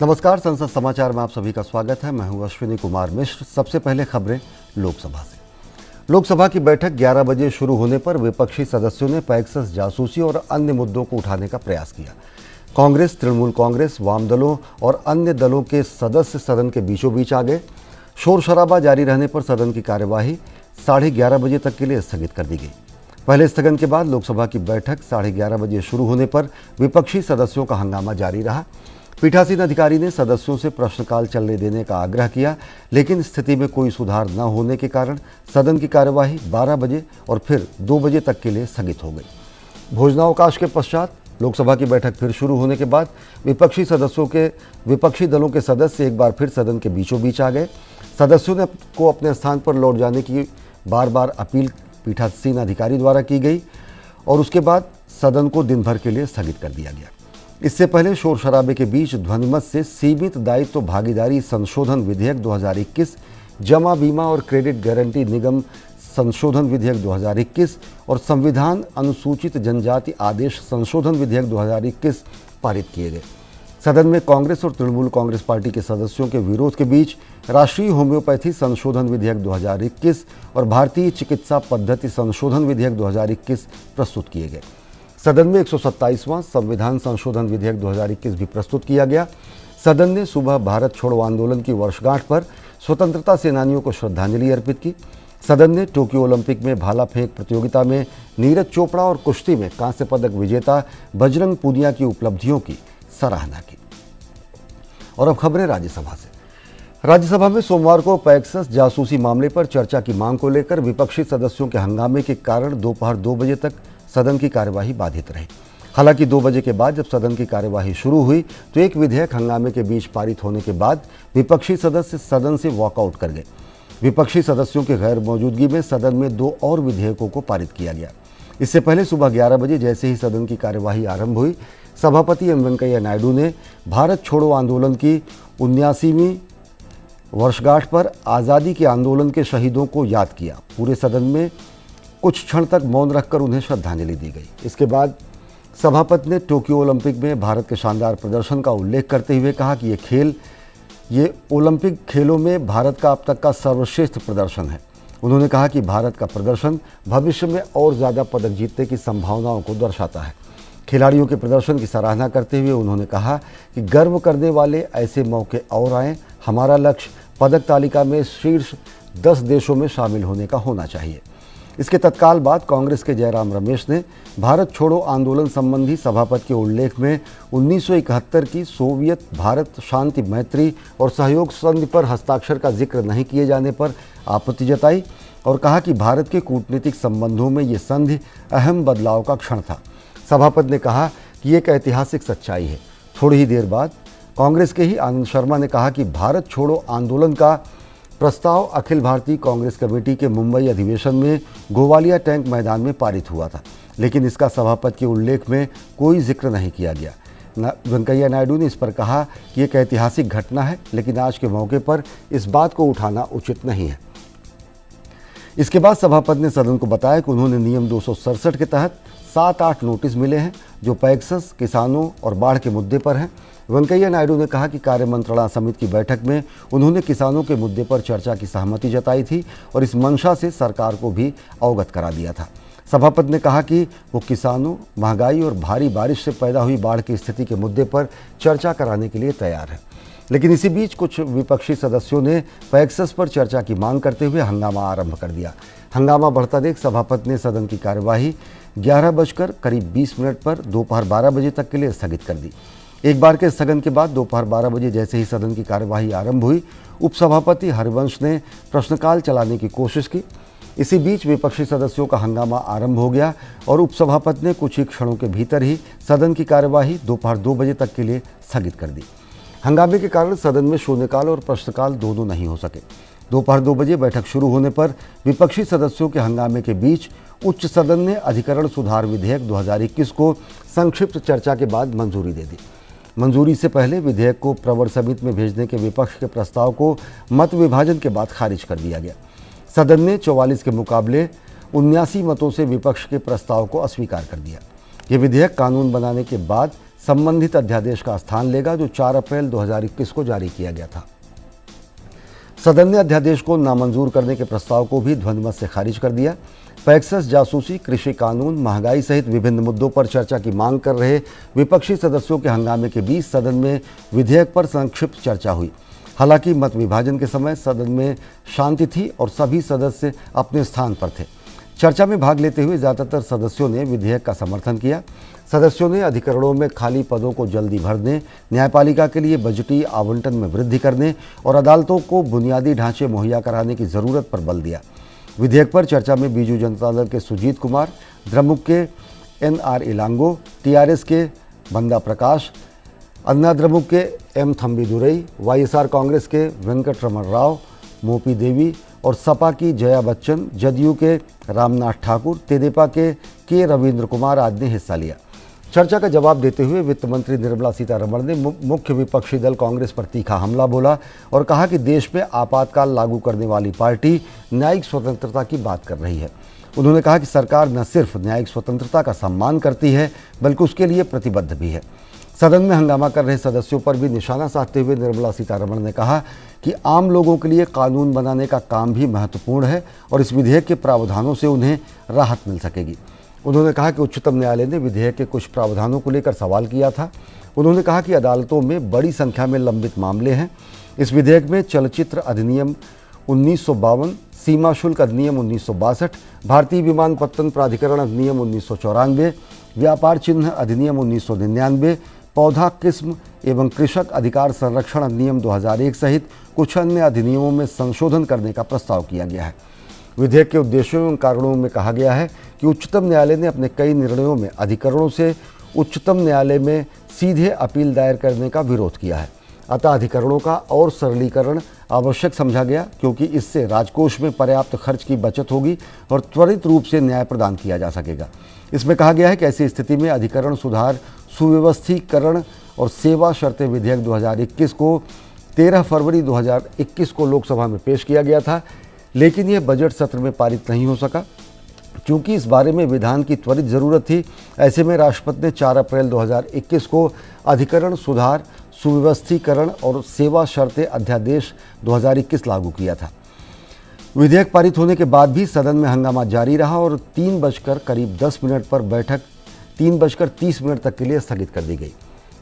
नमस्कार, संसद समाचार में आप सभी का स्वागत है। मैं हूं अश्विनी कुमार मिश्र। सबसे पहले खबरें लोकसभा से। लोकसभा की बैठक 11 बजे शुरू होने पर विपक्षी सदस्यों ने पैक्सस जासूसी और अन्य मुद्दों को उठाने का प्रयास किया। कांग्रेस, तृणमूल कांग्रेस, वाम दलों और अन्य दलों के सदस्य सदन के बीचों बीच आ गए। शोर शराबा जारी रहने पर सदन की कार्यवाही 11:30 बजे तक के लिए स्थगित कर दी गई। पहले स्थगन के बाद लोकसभा की बैठक 11:30 बजे शुरू होने पर विपक्षी सदस्यों का हंगामा जारी रहा। पीठासीन अधिकारी ने सदस्यों से प्रश्नकाल चलने देने का आग्रह किया, लेकिन स्थिति में कोई सुधार न होने के कारण सदन की कार्यवाही 12 बजे और फिर 2 बजे तक के लिए स्थगित हो गई। भोजनावकाश के पश्चात लोकसभा की बैठक फिर शुरू होने के बाद विपक्षी दलों के सदस्य एक बार फिर सदन के बीचों बीच आ गए। सदस्यों ने को अपने स्थान पर लौट जाने की बार बार अपील पीठासीन अधिकारी द्वारा की गई और उसके बाद सदन को दिन भर के लिए स्थगित कर दिया गया। इससे पहले शोर शराबे के बीच ध्वनिमत से सीमित दायित्व भागीदारी संशोधन विधेयक 2021, जमा बीमा और क्रेडिट गारंटी निगम संशोधन विधेयक 2021 और संविधान अनुसूचित जनजाति आदेश संशोधन विधेयक 2021 पारित किए गए। सदन में कांग्रेस और तृणमूल कांग्रेस पार्टी के सदस्यों के विरोध के बीच राष्ट्रीय होम्योपैथी संशोधन विधेयक 2021 और भारतीय चिकित्सा पद्धति संशोधन विधेयक 2021 प्रस्तुत किए गए। सदन में 127वां संविधान संशोधन विधेयक 2021 भी प्रस्तुत किया गया। सदन ने सुबह भारत छोड़ो आंदोलन की वर्षगांठ पर स्वतंत्रता सेनानियों को श्रद्धांजलि अर्पित की। सदन ने टोक्यो ओलंपिक में भाला फेंक प्रतियोगिता में नीरज चोपड़ा और कुश्ती में कांस्य पदक विजेता बजरंग पूनिया की उपलब्धियों की सराहना की। और अब खबरें राज्यसभा से। राज्यसभा में सोमवार को पैक्सस जासूसी मामले पर चर्चा की मांग को लेकर विपक्षी सदस्यों के हंगामे के कारण दोपहर 2 बजे तक सदन की कार्यवाही बाधित रही। हालांकि 2 बजे के बाद जब सदन की कार्यवाही शुरू हुई तो एक विधेयक हंगामे के बीच पारित होने के बाद विपक्षी सदस्य सदन से वॉकआउट कर गए। विपक्षी सदस्यों के गैर मौजूदगी में सदन में 2 और विधेयकों को पारित किया गया। इससे पहले सुबह 11 बजे जैसे ही सदन की कार्यवाही आरंभ हुई, सभापति एम वेंकैया नायडू ने भारत छोड़ो आंदोलन की 79वीं वर्षगांठ पर आज़ादी के आंदोलन के शहीदों को याद किया। पूरे सदन में कुछ क्षण तक मौन रखकर उन्हें श्रद्धांजलि दी गई। इसके बाद सभापति ने टोक्यो ओलंपिक में भारत के शानदार प्रदर्शन का उल्लेख करते हुए कहा कि ये ओलंपिक खेलों में भारत का अब तक का सर्वश्रेष्ठ प्रदर्शन है। उन्होंने कहा कि भारत का प्रदर्शन भविष्य में और ज़्यादा पदक जीतने की संभावनाओं को दर्शाता है। खिलाड़ियों के प्रदर्शन की सराहना करते हुए उन्होंने कहा कि गर्व करने वाले ऐसे मौके और आएँ। हमारा लक्ष्य पदक तालिका में शीर्ष 10 देशों में शामिल होने का होना चाहिए। इसके तत्काल बाद कांग्रेस के जयराम रमेश ने भारत छोड़ो आंदोलन संबंधी सभापति के उल्लेख में 1971 की सोवियत भारत शांति मैत्री और सहयोग संधि पर हस्ताक्षर का जिक्र नहीं किए जाने पर आपत्ति जताई और कहा कि भारत के कूटनीतिक संबंधों में ये संधि अहम बदलाव का क्षण था। सभापति ने कहा कि ये एक ऐतिहासिक सच्चाई है। थोड़ी ही देर बाद कांग्रेस के ही आनंद शर्मा ने कहा कि भारत छोड़ो आंदोलन का प्रस्ताव अखिल भारतीय कांग्रेस कमेटी के मुंबई अधिवेशन में गोवालिया टैंक मैदान में पारित हुआ था, लेकिन इसका सभापति के उल्लेख में कोई जिक्र नहीं किया गया। वेंकैया नायडू ने इस पर कहा कि एक ऐतिहासिक घटना है, लेकिन आज के मौके पर इस बात को उठाना उचित नहीं है। इसके बाद सभापति ने सदन को बताया कि उन्होंने नियम 267 के तहत 7-8 नोटिस मिले हैं जो पैक्सस, किसानों और बाढ़ के मुद्दे पर हैं। वेंकैया नायडू ने कहा कि कार्य मंत्रणा समिति की बैठक में उन्होंने किसानों के मुद्दे पर चर्चा की सहमति जताई थी और इस मंशा से सरकार को भी अवगत करा दिया था। सभापति ने कहा कि वो किसानों, महंगाई और भारी बारिश से पैदा हुई बाढ़ की स्थिति के मुद्दे पर चर्चा कराने के लिए तैयार है। लेकिन इसी बीच कुछ विपक्षी सदस्यों ने पैक्सस पर चर्चा की मांग करते हुए हंगामा आरंभ कर दिया। हंगामा बढ़ता देख सभापति ने सदन की कार्यवाही 11:20 पर दोपहर 12 बजे तक के लिए स्थगित कर दी। एक बार के स्थगन के बाद दोपहर 12 बजे जैसे ही सदन की कार्यवाही आरंभ हुई, उपसभापति हरिवंश ने प्रश्नकाल चलाने की कोशिश की। इसी बीच विपक्षी सदस्यों का हंगामा आरंभ हो गया और उपसभापति ने कुछ ही क्षणों के भीतर ही सदन की कार्यवाही दोपहर 2 बजे तक के लिए स्थगित कर दी। हंगामे के कारण सदन में शून्यकाल और प्रश्नकाल दोनों नहीं हो सके। दोपहर 2 बजे बैठक शुरू होने पर विपक्षी सदस्यों के हंगामे के बीच उच्च सदन ने अधिकरण सुधार विधेयक 2021 को संक्षिप्त चर्चा के बाद मंजूरी दे दी। मंजूरी से पहले विधेयक को प्रवर समिति में भेजने के विपक्ष के प्रस्ताव को मत विभाजन के बाद खारिज कर दिया गया। सदन ने 44 के मुकाबले 79 मतों से विपक्ष के प्रस्ताव को अस्वीकार कर दिया। ये विधेयक कानून बनाने के बाद संबंधित अध्यादेश का स्थान लेगा जो 4 अप्रैल 2021 को जारी किया गया था। सदन ने अध्यादेश को नामंजूर करने के प्रस्ताव को भी ध्वनिमत से खारिज कर दिया। पैक्सस, जासूसी, कृषि कानून, महंगाई सहित विभिन्न मुद्दों पर चर्चा की मांग कर रहे विपक्षी सदस्यों के हंगामे के बीच सदन में विधेयक पर संक्षिप्त चर्चा हुई। हालांकि मत विभाजन के समय सदन में शांति थी और सभी सदस्य अपने स्थान पर थे। चर्चा में भाग लेते हुए ज़्यादातर सदस्यों ने विधेयक का समर्थन किया। सदस्यों ने अधिकरणों में खाली पदों को जल्दी भरने, न्यायपालिका के लिए बजटीय आवंटन में वृद्धि करने और अदालतों को बुनियादी ढांचे मुहैया कराने की ज़रूरत पर बल दिया। विधेयक पर चर्चा में बीजू जनता दल के सुजीत कुमार, द्रमुक के NR इलांगो, TRS के बंदा प्रकाश, अन्ना द्रमुक के M थम्बीदुरई, YSR कांग्रेस के वेंकटरमण राव, मोपी देवी और सपा की जया बच्चन, जदयू के रामनाथ ठाकुर, तेदेपा के रविंद्र कुमार आदि ने हिस्सा लिया। चर्चा का जवाब देते हुए वित्त मंत्री निर्मला सीतारमण ने मुख्य विपक्षी दल कांग्रेस पर तीखा हमला बोला और कहा कि देश में आपातकाल लागू करने वाली पार्टी न्यायिक स्वतंत्रता की बात कर रही है। उन्होंने कहा कि सरकार न सिर्फ न्यायिक स्वतंत्रता का सम्मान करती है बल्कि उसके लिए प्रतिबद्ध भी है। सदन में हंगामा कर रहे सदस्यों पर भी निशाना साधते हुए निर्मला सीतारमण ने कहा कि आम लोगों के लिए कानून बनाने का काम भी महत्वपूर्ण है और इस विधेयक के प्रावधानों से उन्हें राहत मिल सकेगी। उन्होंने कहा कि उच्चतम न्यायालय ने विधेयक के कुछ प्रावधानों को लेकर सवाल किया था। उन्होंने कहा कि अदालतों में बड़ी संख्या में लंबित मामले हैं। इस विधेयक में चलचित्र अधिनियम 1952, सीमा शुल्क अधिनियम 1962, भारतीय विमानपत्तन प्राधिकरण अधिनियम 1994, व्यापार चिन्ह अधिनियम 1999, पौधा किस्म एवं कृषक अधिकार संरक्षण अधिनियम 2001 सहित कुछ अन्य अधिनियमों में संशोधन करने का प्रस्ताव किया गया है। विधेयक के उद्देश्यों एवं कारणों में कहा गया है कि उच्चतम न्यायालय ने अपने कई निर्णयों में अधिकरणों से उच्चतम न्यायालय में सीधे अपील दायर करने का विरोध किया है। अतः अधिकरणों का और सरलीकरण आवश्यक समझा गया क्योंकि इससे राजकोष में पर्याप्त खर्च की बचत होगी और त्वरित रूप से न्याय प्रदान किया जा सकेगा। इसमें कहा गया है कि ऐसी स्थिति में अधिकरण सुधार, सुव्यवस्थीकरण और सेवा शर्तें विधेयक 2021 को 13 फरवरी 2021 को लोकसभा में पेश किया गया था, लेकिन यह बजट सत्र में पारित नहीं हो सका क्योंकि इस बारे में विधान की त्वरित ज़रूरत थी। ऐसे में राष्ट्रपति ने 4 अप्रैल 2021 को अधिकरण सुधार, सुव्यवस्थीकरण और सेवा शर्तें अध्यादेश 2021 लागू किया था। विधेयक पारित होने के बाद भी सदन में हंगामा जारी रहा और 3:10 पर बैठक 3:30 तक के लिए स्थगित कर दी गई।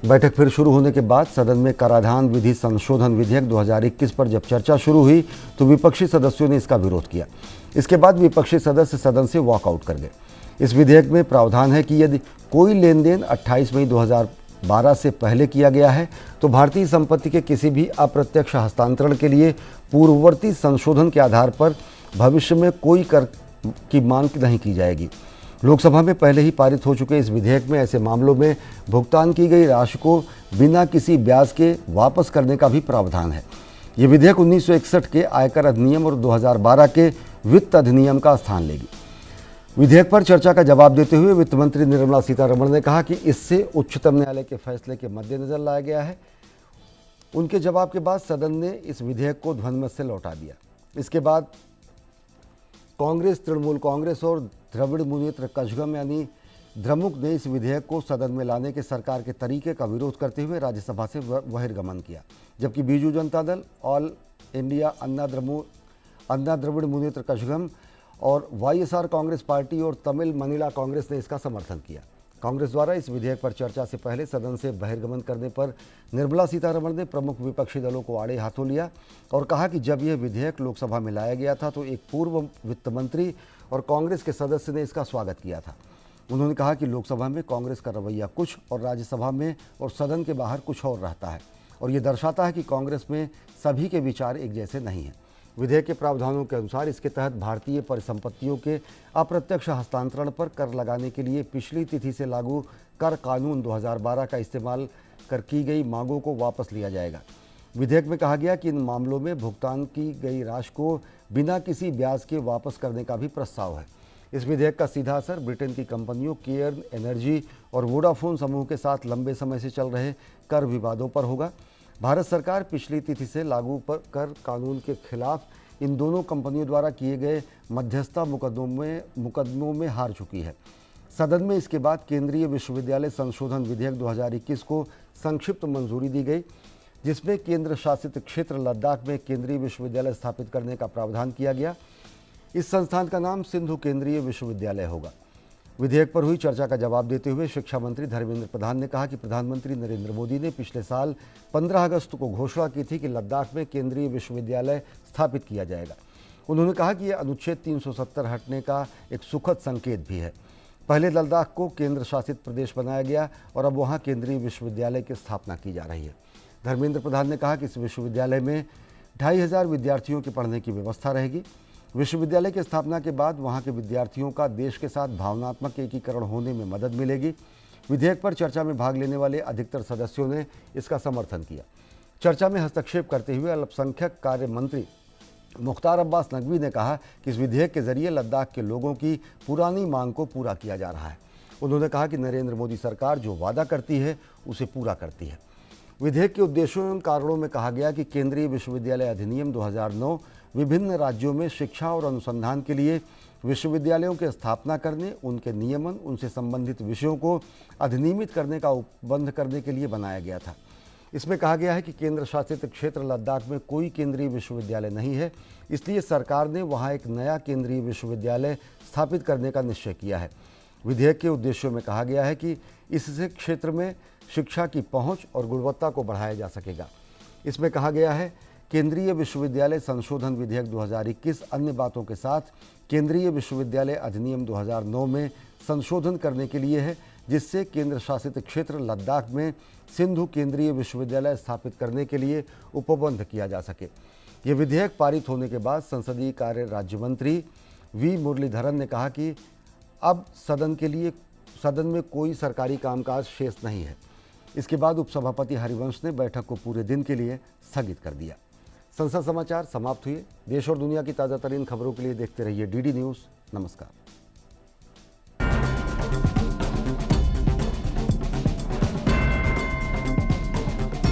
बैठक फिर शुरू होने के बाद सदन में कराधान विधि संशोधन विधेयक 2021 पर जब चर्चा शुरू हुई तो विपक्षी सदस्यों ने इसका विरोध किया। इसके बाद विपक्षी सदस्य सदन से वॉकआउट कर गए। इस विधेयक में प्रावधान है कि यदि कोई लेन देन 28 मई 2012 से पहले किया गया है तो भारतीय संपत्ति के किसी भी अप्रत्यक्ष हस्तांतरण के लिए पूर्ववर्ती संशोधन के आधार पर भविष्य में कोई कर की मांग नहीं की जाएगी। लोकसभा में पहले ही पारित हो चुके इस विधेयक में ऐसे मामलों में भुगतान की गई राशि को बिना किसी ब्याज के वापस करने का भी प्रावधान है। ये विधेयक 1961 के आयकर अधिनियम और 2012 के वित्त अधिनियम का स्थान लेगी। विधेयक पर चर्चा का जवाब देते हुए वित्त मंत्री निर्मला सीतारमण ने कहा कि इससे उच्चतम न्यायालय के फैसले के मद्देनजर लाया गया है। उनके जवाब के बाद सदन ने इस विधेयक को ध्वनिमत से लौटा दिया। इसके बाद कांग्रेस, तृणमूल कांग्रेस और द्रविड़ मुनेत्र कझगम यानी द्रमुक ने इस विधेयक को सदन में लाने के सरकार के तरीके का विरोध करते हुए राज्यसभा से बहिर्गमन किया, जबकि बीजू जनता दल, ऑल इंडिया अन्ना द्रविड़ मुनेत्र कझगम और YSR कांग्रेस पार्टी और तमिल मनीला कांग्रेस ने इसका समर्थन किया। कांग्रेस द्वारा इस विधेयक पर चर्चा से पहले सदन से बहिर्गमन करने पर निर्मला सीतारमण ने प्रमुख विपक्षी दलों को आड़े हाथों लिया और कहा कि जब यह विधेयक लोकसभा में लाया गया था तो एक पूर्व वित्त मंत्री और कांग्रेस के सदस्य ने इसका स्वागत किया था। उन्होंने कहा कि लोकसभा में कांग्रेस का रवैया कुछ और राज्यसभा में और सदन के बाहर कुछ और रहता है और ये दर्शाता है कि कांग्रेस में सभी के विचार एक जैसे नहीं हैं। विधेयक के प्रावधानों के अनुसार इसके तहत भारतीय परिसंपत्तियों के अप्रत्यक्ष हस्तांतरण पर कर लगाने के लिए पिछली तिथि से लागू कर कानून 2012 का इस्तेमाल कर की गई मांगों को वापस लिया जाएगा। विधेयक में कहा गया कि इन मामलों में भुगतान की गई राशि को बिना किसी ब्याज के वापस करने का भी प्रस्ताव है। इस विधेयक का सीधा असर ब्रिटेन की कंपनियों केयर एनर्जी और वोडाफोन समूह के साथ लंबे समय से चल रहे कर विवादों पर होगा। भारत सरकार पिछली तिथि से लागू कर कानून के खिलाफ इन दोनों कंपनियों द्वारा किए गए मध्यस्थता मुकदमों में हार चुकी है। सदन में इसके बाद केंद्रीय विश्वविद्यालय संशोधन विधेयक 2021 को संक्षिप्त मंजूरी दी गई, जिसमें केंद्र शासित क्षेत्र लद्दाख में केंद्रीय विश्वविद्यालय स्थापित करने का प्रावधान किया गया। इस संस्थान का नाम सिंधु केंद्रीय विश्वविद्यालय होगा। विधेयक पर हुई चर्चा का जवाब देते हुए शिक्षा मंत्री धर्मेंद्र प्रधान ने कहा कि प्रधानमंत्री नरेंद्र मोदी ने पिछले साल 15 अगस्त को घोषणा की थी कि लद्दाख में केंद्रीय विश्वविद्यालय स्थापित किया जाएगा। उन्होंने कहा कि यह अनुच्छेद 370 हटने का एक सुखद संकेत भी है। पहले लद्दाख को केंद्र शासित प्रदेश बनाया गया और अब वहाँ केंद्रीय विश्वविद्यालय की स्थापना की जा रही है। धर्मेंद्र प्रधान ने कहा कि इस विश्वविद्यालय में 2500 विद्यार्थियों के पढ़ने की व्यवस्था रहेगी। विश्वविद्यालय की स्थापना के बाद वहाँ के विद्यार्थियों का देश के साथ भावनात्मक एकीकरण होने में मदद मिलेगी। विधेयक पर चर्चा में भाग लेने वाले अधिकतर सदस्यों ने इसका समर्थन किया। चर्चा में हस्तक्षेप करते हुए अल्पसंख्यक कार्य मंत्री मुख्तार अब्बास नकवी ने कहा कि इस विधेयक के जरिए लद्दाख के लोगों की पुरानी मांग को पूरा किया जा रहा है। उन्होंने कहा कि नरेंद्र मोदी सरकार जो वादा करती है उसे पूरा करती है। विधेयक के उद्देश्यों एवं कारणों में कहा गया कि केंद्रीय विश्वविद्यालय अधिनियम 2009 विभिन्न राज्यों में शिक्षा और अनुसंधान के लिए विश्वविद्यालयों की स्थापना करने, उनके नियमन, उनसे संबंधित विषयों को अधिनियमित करने का उपबंध करने के लिए बनाया गया था। इसमें कहा गया है कि केंद्र शासित क्षेत्र लद्दाख में कोई केंद्रीय विश्वविद्यालय नहीं है, इसलिए सरकार ने वहाँ एक नया केंद्रीय विश्वविद्यालय स्थापित करने का निश्चय किया है। विधेयक के उद्देश्यों में कहा गया है कि इससे क्षेत्र में शिक्षा की पहुंच और गुणवत्ता को बढ़ाया जा सकेगा। इसमें कहा गया है केंद्रीय विश्वविद्यालय संशोधन विधेयक 2021 अन्य बातों के साथ केंद्रीय विश्वविद्यालय अधिनियम 2009 में संशोधन करने के लिए है, जिससे केंद्र शासित क्षेत्र लद्दाख में सिंधु केंद्रीय विश्वविद्यालय स्थापित करने के लिए उपबंध किया जा सके। ये विधेयक पारित होने के बाद संसदीय कार्य राज्य मंत्री वी मुरलीधरन ने कहा कि अब सदन में कोई सरकारी कामकाज शेष नहीं है। इसके बाद उपसभापति हरिवंश ने बैठक को पूरे दिन के लिए स्थगित कर दिया। संसद समाचार समाप्त हुए। देश और दुनिया की ताज़ा तरीन खबरों के लिए देखते रहिए डीडी न्यूज़। नमस्कार।